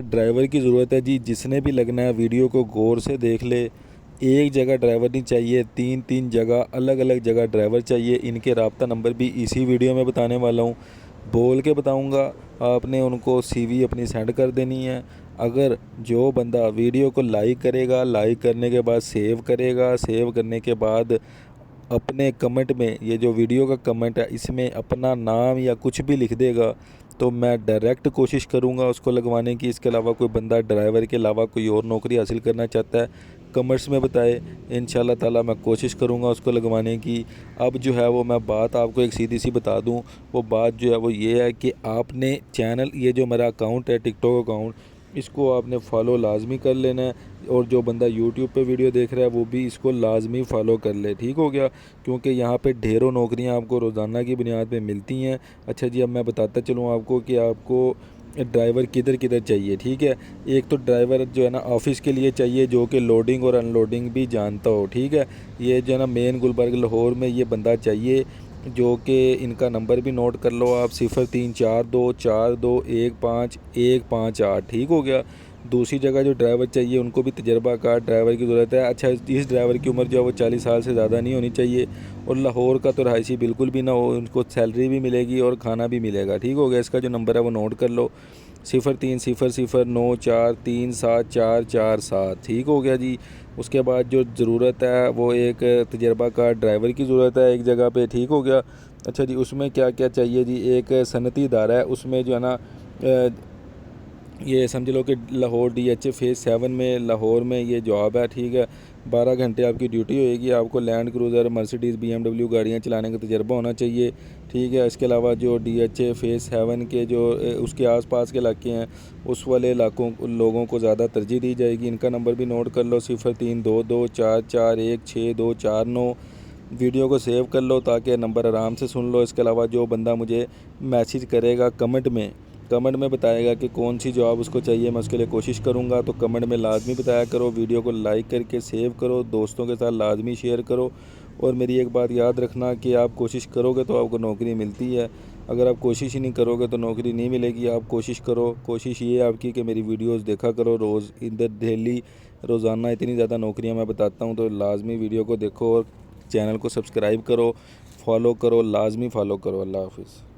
Driver کی ضرورت ہے جی، جس نے بھی لگنا ہے ویڈیو کو غور سے دیکھ لے۔ ایک جگہ ڈرائیور نہیں چاہیے، تین جگہ الگ الگ جگہ ڈرائیور چاہیے۔ ان کے رابطہ نمبر بھی اسی ویڈیو میں بتانے والا ہوں، بول کے بتاؤں گا۔ آپ نے ان کو سی وی اپنی سینڈ کر دینی ہے۔ اگر جو بندہ ویڈیو کو لائک کرے گا، لائک کرنے کے بعد سیو کرے گا، سیو کرنے کے بعد اپنے کمنٹ میں، یہ جو ویڈیو کا کمنٹ ہے اس میں اپنا نام یا کچھ بھی لکھ دے گا تو میں ڈائریکٹ کوشش کروں گا اس کو لگوانے کی۔ اس کے علاوہ کوئی بندہ ڈرائیور کے علاوہ کوئی اور نوکری حاصل کرنا چاہتا ہے، کمنٹس میں بتائے، انشاءاللہ تعالی میں کوشش کروں گا اس کو لگوانے کی۔ اب جو ہے وہ میں بات آپ کو ایک سیدھی سی بتا دوں، وہ بات جو ہے وہ یہ ہے کہ آپ نے چینل، یہ جو میرا اکاؤنٹ ہے ٹک ٹاک اکاؤنٹ، اس کو آپ نے فالو لازمی کر لینا ہے، اور جو بندہ یوٹیوب پہ ویڈیو دیکھ رہا ہے وہ بھی اس کو لازمی فالو کر لے، ٹھیک ہو گیا؟ کیونکہ یہاں پہ ڈھیروں نوکریاں آپ کو روزانہ کی بنیاد پہ ملتی ہیں۔ اچھا جی، اب میں بتاتا چلوں آپ کو کہ آپ کو ڈرائیور کدھر کدھر چاہیے، ٹھیک ہے؟ ایک تو ڈرائیور جو ہے نا آفس کے لیے چاہیے، جو کہ لوڈنگ اور ان لوڈنگ بھی جانتا ہو، ٹھیک ہے؟ یہ جو ہے نا مین گلبرگ لاہور میں یہ بندہ چاہیے، جو کہ ان کا نمبر بھی نوٹ کر لو آپ، 034242151558، ٹھیک ہو گیا؟ دوسری جگہ جو ڈرائیور چاہیے ان کو بھی تجربہ کار ڈرائیور کی ضرورت ہے۔ اچھا، اس ڈرائیور کی عمر جو ہے وہ 40 سال سے زیادہ نہیں ہونی چاہیے، اور لاہور کا تو رہائشی بالکل بھی نہ ہو، ان کو سیلری بھی ملے گی اور کھانا بھی ملے گا، ٹھیک ہو گیا؟ اس کا جو نمبر ہے وہ نوٹ کر لو، 030094374447، ٹھیک ہو گیا جی؟ اس کے بعد جو ضرورت ہے وہ ایک تجربہ کار ڈرائیور کی ضرورت ہے ایک جگہ پہ، ٹھیک ہو گیا؟ اچھا جی، اس میں کیا کیا چاہیے جی؟ ایک صنعتی ادارہ ہے، اس میں جو ہے نا یہ سمجھ لو کہ Lahore D H A phase 7 میں لاہور میں یہ جاب ہے، ٹھیک ہے؟ 12 گھنٹے آپ کی ڈیوٹی ہوئے گی۔ آپ کو لینڈ کروزر، مرسیڈیز، BMW گاڑیاں چلانے کا تجربہ ہونا چاہیے، ٹھیک ہے؟ اس کے علاوہ جو ڈی ایچ اے فیز 7 کے جو اس کے آس پاس کے علاقے ہیں، اس والے علاقوں لوگوں کو زیادہ ترجیح دی جائے گی۔ ان کا نمبر بھی نوٹ کر لو، 0322441649۔ ویڈیو کو سیو کر لو تاکہ نمبر آرام سے سن لو۔ اس کے علاوہ جو بندہ مجھے میسیج کرے گا کمنٹ میں بتائے گا کہ کون سی جاب اس کو چاہیے، میں اس کے لیے کوشش کروں گا، تو کمنٹ میں لازمی بتایا کرو۔ ویڈیو کو لائک کر کے سیو کرو، دوستوں کے ساتھ لازمی شیئر کرو، اور میری ایک بات یاد رکھنا کہ آپ کوشش کرو گے تو آپ کو نوکری ملتی ہے، اگر آپ کوشش ہی نہیں کرو گے تو نوکری نہیں ملے گی۔ آپ کوشش کرو، کوشش یہ ہے آپ کی کہ میری ویڈیوز دیکھا کرو روز، ادھر ڈیلی روزانہ اتنی زیادہ نوکریاں میں بتاتا ہوں، تو لازمی ویڈیو کو دیکھو اور چینل کو سبسکرائب کرو، فالو کرو، لازمی فالو کرو۔ اللہ حافظ۔